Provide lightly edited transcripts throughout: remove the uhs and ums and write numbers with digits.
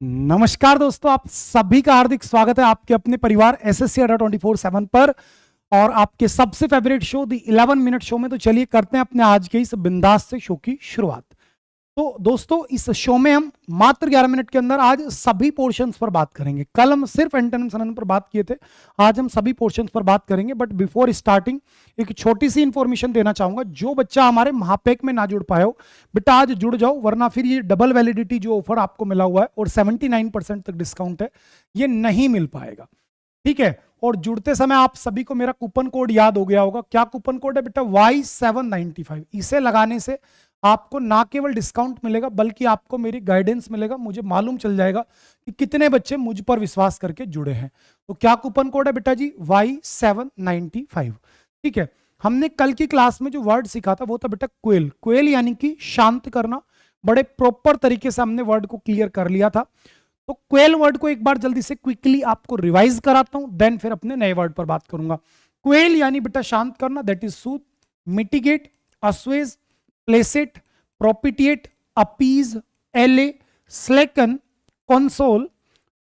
नमस्कार दोस्तों, आप सभी का हार्दिक स्वागत है आपके अपने परिवार एसएससी अड्डा 24/7 पर और आपके सबसे favourite show the 11 minute show में। तो चलिए करते हैं अपने आज के इस बिंदास से शो की शुरुआत। तो दोस्तों, इस शो में हम मात्र 11 मिनट के अंदर आज सभी पोर्शंस पर बात करेंगे। कल हम सिर्फ एंटोनिम सिनोनिम पर बात किए थे, आज हम सभी पोर्शंस पर बात करेंगे। बट बिफोर स्टार्टिंग एक छोटी सी इंफॉर्मेशन देना चाहूंगा। जो बच्चा हमारे महापैक में ना जुड़ पाए हो, बेटा आज जुड़ जाओ, वरना फिर ये डबल वैलिडिटी जो ऑफर आपको मिला हुआ है और 79% तक डिस्काउंट है, ये नहीं मिल पाएगा। ठीक है, और जुड़ते समय आप सभी को मेरा कूपन कोड याद हो गया होगा। क्या कूपन कोड है बेटा? Y795। इसे लगाने से आपको ना केवल डिस्काउंट मिलेगा बल्कि आपको मेरी गाइडेंस मिलेगा। मुझे मालूम चल जाएगा कि कितने बच्चे मुझ पर विश्वास करके जुड़े हैं। तो क्या कूपन कोड है बेटा जी? Y795। ठीक है, हमने कल की क्लास में जो वर्ड सीखा था वो था बेटा क्वेल। क्वेल यानी कि शांत करना। बड़े प्रॉपर तरीके से हमने वर्ड को क्लियर कर लिया था। तो क्वेल वर्ड को एक बार जल्दी से क्विकली आपको रिवाइज कराता हूं, देन फिर अपने नए वर्ड पर बात करूंगा। क्वेल यानी बेटा शांत करना, that is soothe, mitigate, assuage, placate, propitiate, appease, allay, slacken, console,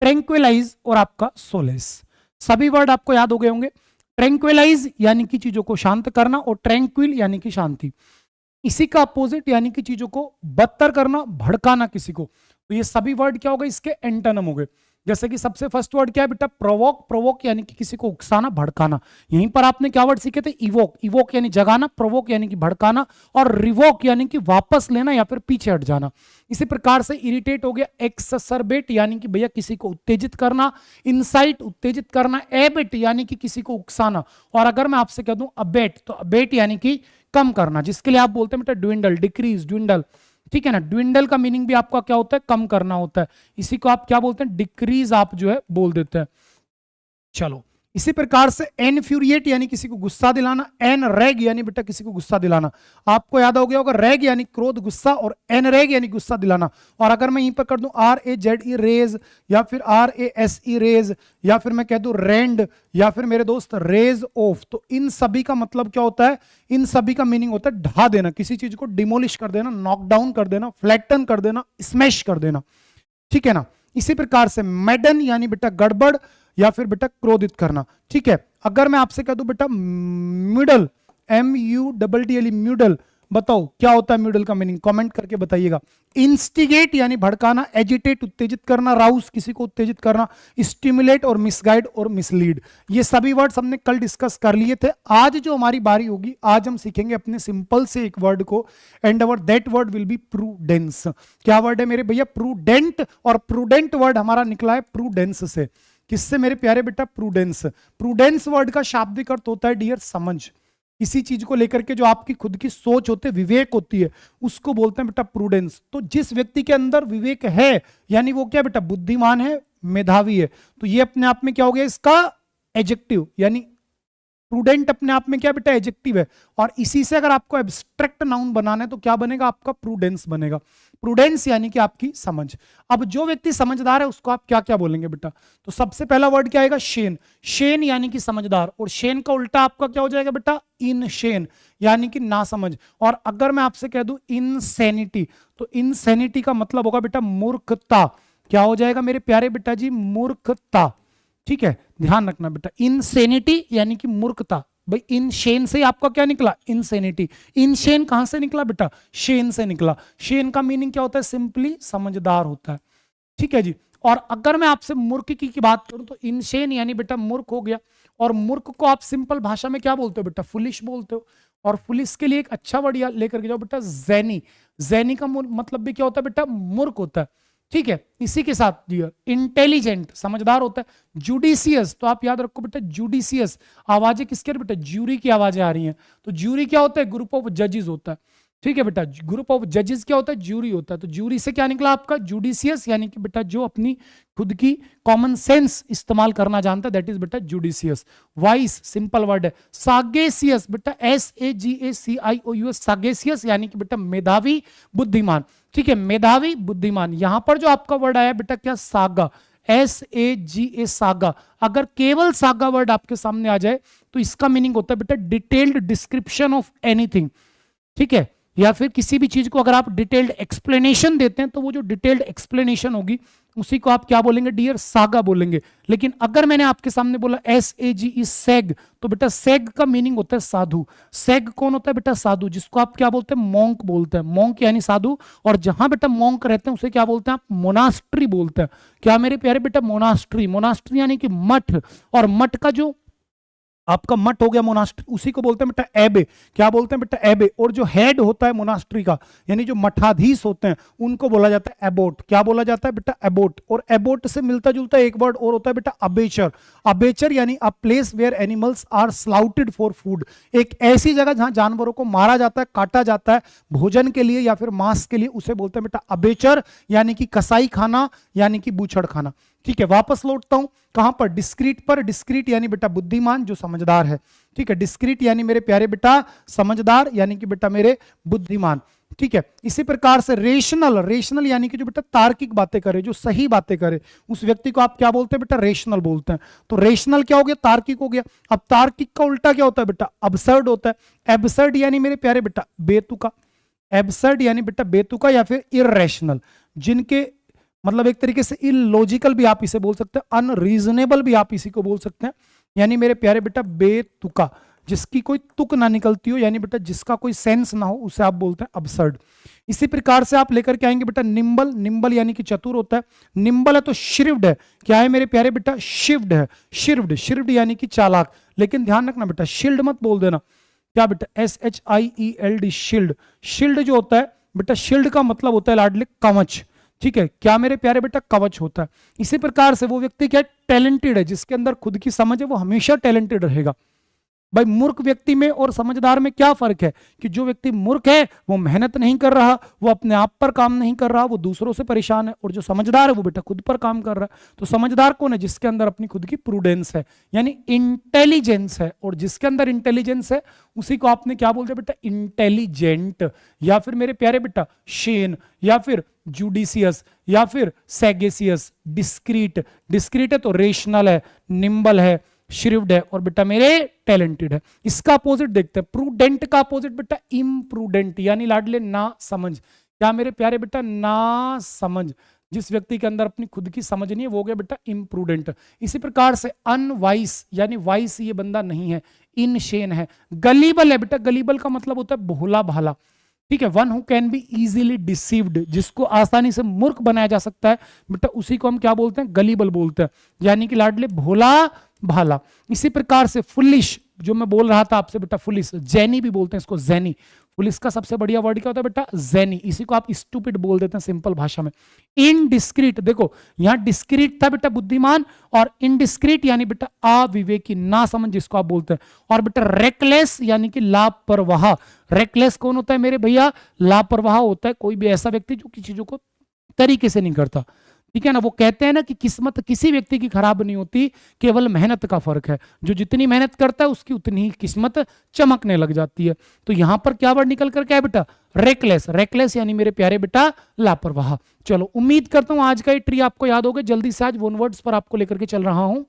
tranquillise और आपका सोलेस। सभी वर्ड आपको याद हो गए होंगे। ट्रैंक्विलाइज यानी कि चीजों को शांत करना और ट्रैंक्विल यानी कि शांति। इसी का अपोजिट यानी कि चीजों को बदतर करना, भड़काना किसी को। तो ये सभी वर्ड क्या हो गए? इसके एंटोनिम हो गए। जैसे कि सबसे फर्स्ट वर्ड क्या है बेटा? प्रोवोक। प्रोवोक यानी कि किसी को उकसाना, भड़काना। यहीं पर आपने क्या वर्ड सीखे थे? इवोक। इवोक यानी जगाना, प्रोवोक यानी कि भड़काना, और रिवोक यानी कि वापस लेना या फिर पीछे हट जाना। इसी प्रकार से इरिटेट हो गया। एक्ससरबेट यानी कि भैया किसी को उत्तेजित करना, इंसाइट उत्तेजित करना, एबिट यानी कि किसी को उकसाना। और अगर मैं आपसे कह दूं अबेट, तो अबेट यानी कि कम करना, जिसके लिए आप बोलते हैं बेटा ड्विंडल, डिक्रीज, ड्विंडल। ठीक है ना, ड्विंडल का मीनिंग भी आपका क्या होता है? कम करना होता है। इसी को आप क्या बोलते हैं? डिक्रीज आप जो है बोल देते हैं। चलो, इसी प्रकार से एनफ्यूरिएट यानी किसी को गुस्सा दिलाना, एन रेग यानी बेटा किसी को गुस्सा दिलाना। आपको याद हो गया होगा, रेग यानी क्रोध, गुस्सा, और एन रेग यानी गुस्सा दिलाना। और अगर मैं यहीं पर कर दूं RAZE रेज, या फिर RASE रेज, या फिर मैं कह दूं रेंड, या फिर मेरे दोस्त रेज ऑफ, तो इन सभी का मतलब क्या होता है? इन सभी का मीनिंग होता है ढा देना, किसी चीज को डिमोलिश कर देना, नॉकडाउन कर देना, फ्लैटन कर देना, स्मैश कर देना। ठीक है ना। इसी प्रकार से मैडन यानी बेटा गड़बड़ या फिर बेटा क्रोधित करना। ठीक है, अगर मैं आपसे कह दूं बेटा म्यूडल, MUDDLE, म्यूडल, बताओ क्या होता है म्यूडल का मीनिंग? कमेंट करके बताइएगा। इंस्टिगेट यानी भड़काना, एजिटेट उत्तेजित करना, राउस किसी को उत्तेजित करना, स्टिमुलेट और मिसगाइड और मिसलीड। ये सभी वर्ड्स हमने कल डिस्कस कर लिए थे। आज जो हमारी बारी होगी, आज हम सीखेंगे अपने सिंपल से एक वर्ड को, and our that word will be prudence. क्या वर्ड है मेरे भैया? प्रूडेंट। और प्रूडेंट वर्ड हमारा निकला है प्रूडेंस से। किससे मेरे प्यारे बेटा? प्रूडेंस। प्रूडेंस वर्ड का शाब्दिक अर्थ होता है डियर समझ। किसी चीज को लेकर के जो आपकी खुद की सोच होती है, विवेक होती है, उसको बोलते हैं बेटा प्रूडेंस। तो जिस व्यक्ति के अंदर विवेक है यानी वो क्या बेटा? बुद्धिमान है, मेधावी है। तो ये अपने आप में क्या हो गया? इसका एडजेक्टिव, यानी प्रूडेंट अपने आप में क्या बेटा? एडजेक्टिव है। और इसी से अगर आपको एब्स्ट्रैक्ट नाउन बनाना है तो क्या बनेगा? आपका प्रूडेंस बनेगा। प्रूडेंस यानी कि आपकी समझ। अब जो व्यक्ति समझदार है उसको आप क्या क्या बोलेंगे बेटा? तो सबसे पहला वर्ड क्या आएगा? शेन। शेन यानी कि समझदार, और शेन का उल्टा आपका क्या हो जाएगा बेटा? इनशेन यानी कि नासमझ। और अगर मैं आपसे कह दूं इनसैनिटी, तो इनसैनिटी का मतलब होगा बेटा मूर्खता। क्या हो जाएगा मेरे प्यारे बेटा जी? मूर्खता। ठीक है, ध्यान रखना बेटा, इनसेनिटी यानी कि मूर्खता। भाई इनशेन से आपका क्या निकला? इनसेनिटी। इनशेन कहां से निकला बेटा? शेन से निकला। शेन का मीनिंग क्या होता है? सिंपली समझदार होता है। ठीक है जी। और अगर मैं आपसे मूर्ख की बात करूं तो इनशेन यानी बेटा मूर्ख हो गया। और मूर्ख को आप सिंपल भाषा में क्या बोलते हो बेटा? फुलिश बोलते हो। और फुलिश के लिए एक अच्छा वर्ड लेकर के जाओ बेटा, जैनी। जैनी का मतलब भी क्या होता है बेटा? मूर्ख होता है। ठीक है, इसी के साथ डियर इंटेलिजेंट, समझदार होता है। जुडिशियस, तो आप याद रखो बेटा जुडिशियस। आवाजें किसके बेटा? ज्यूरी की आवाजें आ रही हैं। तो ज्यूरी क्या होता है? ग्रुप ऑफ जजेस होता है। ठीक है बेटा, ग्रुप ऑफ जजेस क्या होता है? ज्यूरी होता है। तो ज्यूरी से क्या निकला आपका? जुडिशियस यानी कि बेटा जो अपनी खुद की कॉमन सेंस इस्तेमाल करना जानता है, दैट इज बेटा जुडिशियस। वाइस सिंपल वर्ड है। सागेसियस बेटा SAGACIOUS, सागेसियस यानी कि बेटा मेधावी, बुद्धिमान। ठीक है, मेधावी, बुद्धिमान। यहां पर जो आपका वर्ड आया बेटा क्या? Saga, SAGA, saga. अगर केवल सागा वर्ड आपके सामने आ जाए तो इसका मीनिंग होता है बेटा डिटेल्ड डिस्क्रिप्शन ऑफ एनीथिंग। ठीक है, या फिर किसी भी चीज को अगर आप डिटेल्ड एक्सप्लेनेशन देते हैं तो वो जो डिटेल्ड एक्सप्लेनेशन होगी उसी को आप क्या बोलेंगे डियर, सागा बोलेंगे। लेकिन अगर मैंने आपके सामने बोला SAGE सैग, तो बेटा सैग का मीनिंग होता है साधु। सैग कौन होता है बेटा, साधु, जिसको आप क्या बोलते हैं, मॉन्क बोलते हैं। मॉन्क यानी साधु, और जहां बेटा मॉन्क रहते हैं उसे क्या बोलते हैं आप, मोनास्ट्री बोलते हैं। क्या मेरे प्यारे बेटा, मोनास्ट्री। मोनास्ट्री यानी कि मठ, और मठ का जो आपका मठ हो गया मोनास्ट्री, उसी को बोलते हैं बेटा एबे। क्या बोलते हैं बेटा, एबे। और जो हेड होता है मोनास्ट्री का, यानी जो मठाधीश होते हैं, उनको बोला जाता है एबोट। क्या बोला जाता है बेटा, एबोट। और एबोट से मिलता जुलता एक वर्ड और होता है बेटा, अबेचर। अबेचर यानी a place where animals are slaughtered for food, एक ऐसी जगह जहां जानवरों को मारा जाता है, काटा जाता है भोजन के लिए या फिर मांस के लिए, उसे बोलते हैं बेटा अबेचर, यानी कि कसाई खाना, यानी कि बूचड़ खाना। ठीक है, वापस लौटता हूं कहां पर, डिस्क्रीट पर। डिस्क्रीट यानी बेटा बुद्धिमान, जो समझदार है। ठीक है, डिस्क्रीट यानी मेरे प्यारे बेटा समझदार, यानी कि बेटा मेरे बुद्धिमान। ठीक है, इसी प्रकार से रेशनल। रेशनल यानी कि जो बेटा तार्किक बातें करे, जो सही बातें करे, उस व्यक्ति को आप क्या बोलते हैं बेटा, रेशनल बोलते हैं। तो रेशनल क्या हो गया, तार्किक हो गया। अब तार्किक का उल्टा क्या होता है बेटा, अबसर्ड होता है। एबसर्ड यानी मेरे प्यारे बेटा बेतुका। एबसर्ड यानी बेटा बेतुका या फिर इररेशनल, जिनके मतलब एक तरीके से इलॉजिकल भी आप इसे बोल सकते हैं, अनरीजनेबल भी आप इसी को बोल सकते हैं, यानी मेरे प्यारे बेटा बेतुका, जिसकी कोई तुक ना निकलती हो, यानी बेटा जिसका कोई सेंस ना हो, उसे आप बोलते हैं अबसर्ड। इसी प्रकार से आप लेकर के आएंगे बेटा निम्बल। निम्बल यानी कि चतुर होता है। निम्बल है तो श्रिव्ड है। क्या है मेरे प्यारे बेटा, शिव्ड है। शिव्ड, शिव्ड यानी कि चालाक। लेकिन ध्यान रखना बेटा, शिल्ड मत बोल देना। क्या बेटा, SHIELD, शिल्ड। शिल्ड जो होता है बेटा, शिल्ड का मतलब होता है लाडले कवच। ठीक है, क्या मेरे प्यारे बेटा, कवच होता है। इसी प्रकार से वो व्यक्ति क्या टैलेंटेड है, जिसके अंदर खुद की समझ है, वो हमेशा टैलेंटेड रहेगा। भाई मूर्ख व्यक्ति में और समझदार में क्या फर्क है, कि जो व्यक्ति मूर्ख है वो मेहनत नहीं कर रहा, वो अपने आप पर काम नहीं कर रहा, वो दूसरों से परेशान है, और जो समझदार है वो बेटा खुद पर काम कर रहा है। तो समझदार कौन है, जिसके अंदर अपनी खुद की प्रूडेंस है, यानी इंटेलिजेंस है। और जिसके अंदर इंटेलिजेंस है उसी को आपने क्या बोलते हैं बेटा, इंटेलिजेंट, या फिर मेरे प्यारे बेटा शेन, या फिर जुडिशियस, या फिर सैगेसियस। डिस्क्रीट, डिस्क्रीट है तो रेशनल है, निम्बल है, श्रिव्ड है, और बेटा मेरे टैलेंटेड है। इसका अपोजिट देखते हैं, प्रूडेंट का अपोजिट बेटा इम्प्रूडेंट, यानी लाडले ना समझ। क्या मेरे प्यारे बेटा, ना समझ। जिस व्यक्ति के अंदर अपनी खुद की समझ नहीं है वो हो गया बेटा इम्प्रूडेंट। इसी प्रकार से अनवाइस, यानी वाइस ये बंदा नहीं है, इनशेन है। गलीबल है बेटा, गलीबल का मतलब होता है भोला भाला। ठीक है, one who can be easily deceived, जिसको आसानी से मूर्ख बनाया जा सकता है बेटा, उसी को हम क्या बोलते हैं, गलीबल बोलते हैं, यानी कि लाडले भोला भाला। इसी प्रकार से फुलिश, जो मैं बोल रहा था आपसे बेटा, फुलिश, जैनी भी बोलते हैं इसको, जैनी। पुलिस का सबसे बढ़िया वर्ड क्या होता है बेटा, जैनी। इसी को आप स्टूपिड बोल देते हैं सिंपल भाषा में। इनडिस्क्रीट, देखो यहां डिस्क्रीट था बेटा बुद्धिमान, और इनडिस्क्रीट यानी बेटा अविवेकी, ना समझ, जिसको आप बोलते हैं। और बेटा रेकलेस यानी कि लापरवाह। रेकलेस कौन होता है मेरे भैया, लापरवाह होता है कोई भी ऐसा व्यक्ति जो किसी चीजों को तरीके से नहीं करता। ठीक है ना, वो कहते हैं ना कि किस्मत किसी व्यक्ति की खराब नहीं होती, केवल मेहनत का फर्क है। जो जितनी मेहनत करता है उसकी उतनी ही किस्मत चमकने लग जाती है। तो यहां पर क्या वर्ड निकल कर क्या है बेटा, रेकलेस। रेकलेस यानी मेरे प्यारे बेटा लापरवाह। चलो, उम्मीद करता हूं आज का ये ट्री आपको याद हो गया। जल्दी से आज वन वर्ड्स पर आपको लेकर के चल रहा हूं।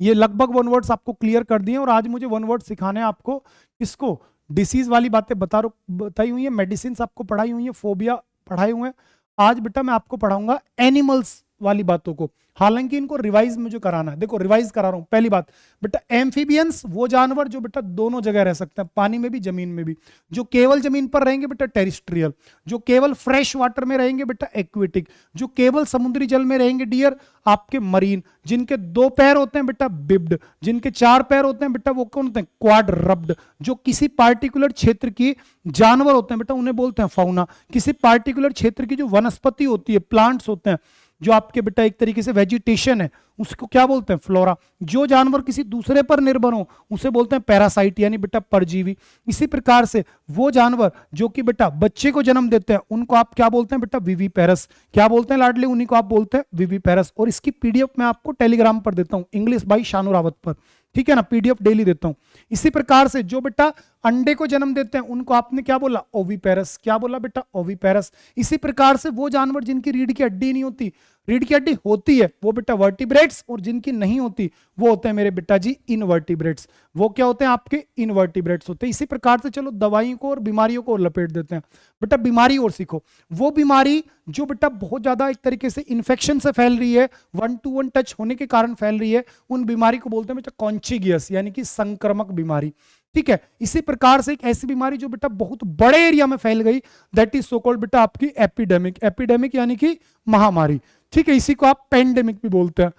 ये लगभग वन वर्ड्स आपको क्लियर कर दिए, और आज मुझे वन वर्ड सिखाने हैं आपको। किसको, डिसीज वाली बातें बताई हुई है, मेडिसिन आपको पढ़ाई हुई है, फोबिया पढ़ाए हुए हैं। आज बेटा मैं आपको पढ़ाऊंगा एनिमल्स वाली बातों को। हालांकि इनको रिवाइज मुझे कराना है। देखो रिवाइज करा रहा हूं। पहली बात बेटा, एम्फीबियंस वो जानवर जो बेटा दोनों जगह रह सकते हैं, पानी में भी जमीन में भी। जो केवल जमीन पर रहेंगे बेटा टेरिस्ट्रियल, जो केवल फ्रेश वाटर में रहेंगे बेटा एक्वेटिक, जो केवल समुद्री जल में रहेंगे डियर आपके मरीन, जिनके 2 पैर होते हैं बेटा बिब्ड, जिनके 4 पैर होते हैं बेटा वो कौन होते हैं, क्वाड्रप्ड। जो किसी पार्टिकुलर क्षेत्र की जानवर होते हैं बेटा उन्हें बोलते हैं फाउना। किसी पार्टिकुलर क्षेत्र की जो वनस्पति होती है, प्लांट्स होते हैं, जो आपके बेटा एक तरीके से वेजिटेशन है, उसको क्या बोलते हैं, फ्लोरा। जो जानवर किसी दूसरे पर निर्भर हो उसे बोलते हैं पैरासाइट, यानी बेटा परजीवी। इसी प्रकार से वो जानवर जो कि बेटा बच्चे को जन्म देते हैं उनको आप क्या बोलते हैं बेटा, विवीपेरस। क्या बोलते हैं लाडले, उन्हीं को आप बोलते हैं विवीपेरस। और इसकी पीडीएफ मैं आपको टेलीग्राम पर देता हूं, इंग्लिश बाई शानू रावत पर। ठीक है ना, पीडीएफ डेली देता हूं। इसी प्रकार से जो बेटा अंडे को जन्म देते हैं उनको आपने क्या बोला, ओविपेरस। क्या बोला बेटा, ओविपेरस। इसी प्रकार से वो जानवर जिनकी रीढ़ की हड्डी नहीं होती, रीढ़ की हड्डी होती है वो बेटा वर्टिब्रेट्स, और जिनकी नहीं होती वो होते हैं मेरे बेटा जी इनवर्टिब्रेट्स। वो क्या होते हैं आपके, इनवर्टिब्रेट्स होते हैं। इसी प्रकार से चलो दवाइयों को और बीमारियों को लपेट देते हैं। बेटा बीमारी और सीखो, वो बीमारी जो बेटा बहुत ज्यादा एक तरीके से इन्फेक्शन से फैल रही है, 1 to 1 टच होने के कारण फैल रही है, उन बीमारी को बोलते हैं बेटा कॉन्चिगियस, यानी कि संक्रमक बीमारी। ठीक है, इसी प्रकार से एक ऐसी बीमारी जो बेटा बहुत बड़े एरिया में फैल गई, दैट इज सो कॉल्ड बेटा आपकी एपिडेमिक। एपिडेमिक यानी कि महामारी। ठीक है, इसी को आप पेंडेमिक भी बोलते हैं।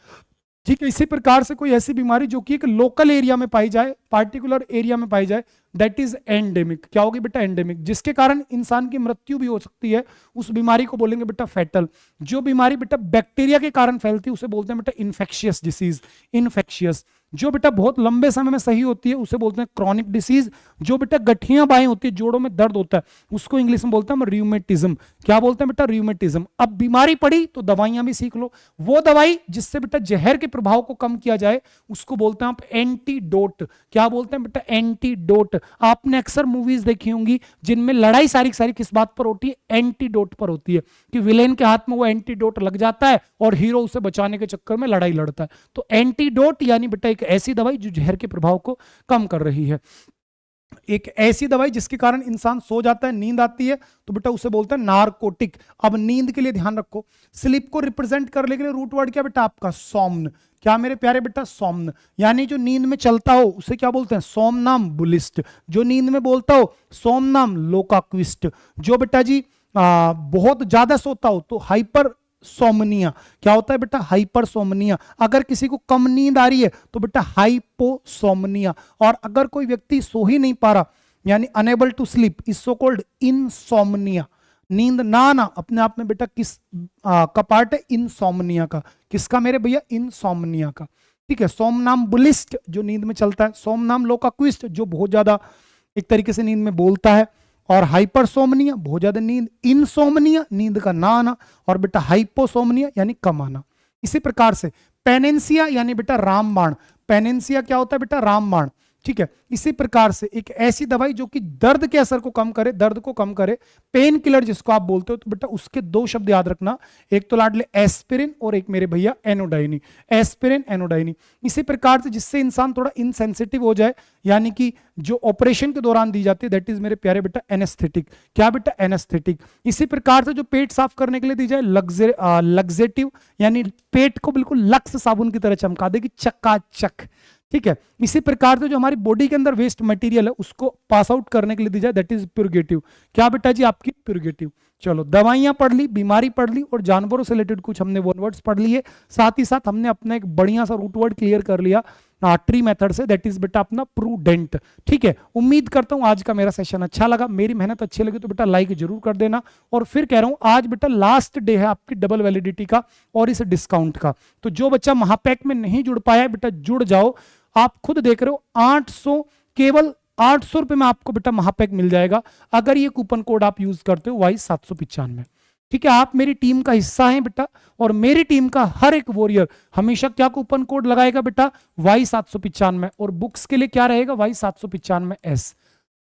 ठीक है, इसी प्रकार से कोई ऐसी बीमारी जो कि एक लोकल एरिया में पाई जाए, पार्टिकुलर एरिया में पाई जाए, दैट इज एंडेमिक। क्या होगी बेटा, एंडेमिक, जिसके कारण इंसान की मृत्यु भी हो सकती है, उस बीमारी को बोलेंगे बेटा फैटल। जो बीमारी बेटा बैक्टीरिया के कारण फैलती है उसे बोलते हैं बेटा इन्फेक्शियस डिसीज, इन्फेक्शियस। जो बेटा बहुत लंबे समय में सही होती है उसे बोलते हैं क्रॉनिक डिसीज। जो बेटा गठियां बाएं होती है, जोड़ों में दर्द होता है, उसको इंग्लिश में बोलते हैं रियूमेटिज्म। क्या बोलते हैं बेटा, रियूमेटिज्म। अब बीमारी पड़ी तो दवाइयां भी सीख लो। वो दवाई जिससे बेटा जहर के प्रभाव को कम किया जाए उसको बोलते हैं आप एंटीडोट। क्या बोलते हैं बेटा, एंटीडोट। आपने अक्सर मूवीज देखी होंगी जिनमें लड़ाई सारी सारी किस बात पर होती है, एंटीडोट पर होती है, कि विलेन के हाथ में वो एंटीडोट लग जाता है और हीरो उसे बचाने के चक्कर में लड़ाई लड़ता है। तो एंटीडोट यानी बेटा एक ऐसी दवाई जो जहर के प्रभाव को कम कर रही है। एक ऐसी दवाई जिसके कारण इंसान सो जाता है, नींद आती है, तो बेटा उसे बोलते हैं नारकोटिक। अब नींद के लिए ध्यान रखो, स्लीप को रिप्रेजेंट करने के लिए रूट वर्ड क्या बेटा आपका, सोम्न। क्या मेरे प्यारे बेटा, सोम्न। यानी जो नींद में चलता हो उसे क्या बोलते हैं, सोमनाम बुलिस्ट। जो नींद में बोलता हो, सोमनाम लोकाक्विस्ट। जो बेटा जी बहुत ज्यादा सोता हो तो हाइपर सोमनिया। क्या होता है बेटा, हाइपरसोमनिया। अगर किसी को कम नींद आ रही है तो बेटा हाइपोसोमनिया। और अगर कोई व्यक्ति सो ही नहीं पा रहा, यानी unable to sleep, is so called insomnia. नींद ना आना अपने आप में बेटा किस का पार्ट है, इनसोमनिया का। किसका मेरे भैया, इनसोमनिया का। ठीक है, सोमनाम बुलिस्ट जो नींद में चलता है, सोमनाम लोकाक्विस्ट जो बहुत ज्यादा एक तरीके से नींद में बोलता है, और हाइपरसोमनिया बहुत ज्यादा नींद, इनसोमनिया नींद का ना आना, और बेटा हाइपोसोमनिया यानी कम आना। इसी प्रकार से पेनेंसिया यानी बेटा रामबाण। पेनेंसिया क्या होता है बेटा, रामबाण। ठीक है, इसी प्रकार से एक ऐसी दवाई जो कि दर्द के असर को कम करे, दर्द को कम करे, पेन किलर जिसको आप बोलते हो, तो बेटा उसके दो शब्द याद रखना, एक तो लाडले एस्पिरिन और एक मेरे भैया एनोडाइनी। एस्पिरिन, एनोडाइनी। इसी प्रकार से जिससे इंसान थोड़ा इनसेंसिटिव हो जाए, यानी कि जो ऑपरेशन के दौरान दी जाती है, दैट इज मेरे प्यारे बेटा एनेस्थेटिक। क्या बेटा, एनेस्थेटिक। इसी प्रकार से जो पेट साफ करने के लिए दी जाए, लग्जेटिव, यानी पेट को बिल्कुल लक्स साबुन की तरह चमका देगी, चकाचक। ठीक है, इसी प्रकार से जो हमारी बॉडी के अंदर वेस्ट मटेरियल है उसको पास आउट करने के लिए दी जाए, दैट इज प्यूरगेटिव। क्या बेटा जी, आपकी प्यूरगेटिव। चलो दवाइयां पढ़ ली, बीमारी पढ़ ली, और जानवरों से रिलेटेड कुछ हमने वन वर्ड्स पढ़ लिए। साथ ही साथ हमने अपना एक बढ़िया सा रूट वर्ड क्लियर कर लिया ट्री मेथड से, दैट इज बेटा अपना प्रूडेंट। ठीक है, उम्मीद करता हूं आज का मेरा सेशन अच्छा लगा, मेरी मेहनत अच्छी लगी तो बेटा लाइक जरूर कर देना। और फिर कह रहा हूं आज बेटा लास्ट डे है आपकी डबल वैलिडिटी का और इस डिस्काउंट का। तो जो बच्चा महापैक में नहीं जुड़ पाया बेटा जुड़ जाओ। आप खुद देख रहे हो 800, केवल 800 रुपए में आपको बेटा महापैक मिल जाएगा अगर ये कूपन कोड आप यूज करते हो Y795। ठीक है, आप मेरी टीम का हिस्सा हैं बेटा, और मेरी टीम का हर एक वॉरियर हमेशा क्या कूपन कोड लगाएगा बेटा, Y795। और बुक्स के लिए क्या रहेगा, Y795S।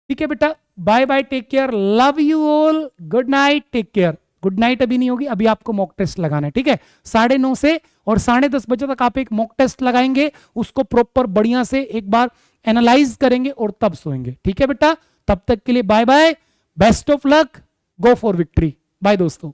ठीक है बेटा, bye bye, take care, love you all, good night, take care. Good night अभी नहीं होगी, अभी आपको मॉक टेस्ट लगाना है। ठीक है, 9:30 से और 10:30 बजे तक आप एक मॉक टेस्ट लगाएंगे, उसको प्रॉपर बढ़िया से एक बार एनालाइज करेंगे और तब सोएंगे। ठीक है बेटा, तब तक के लिए bye bye, best of luck, go for victory. Bye दोस्तों।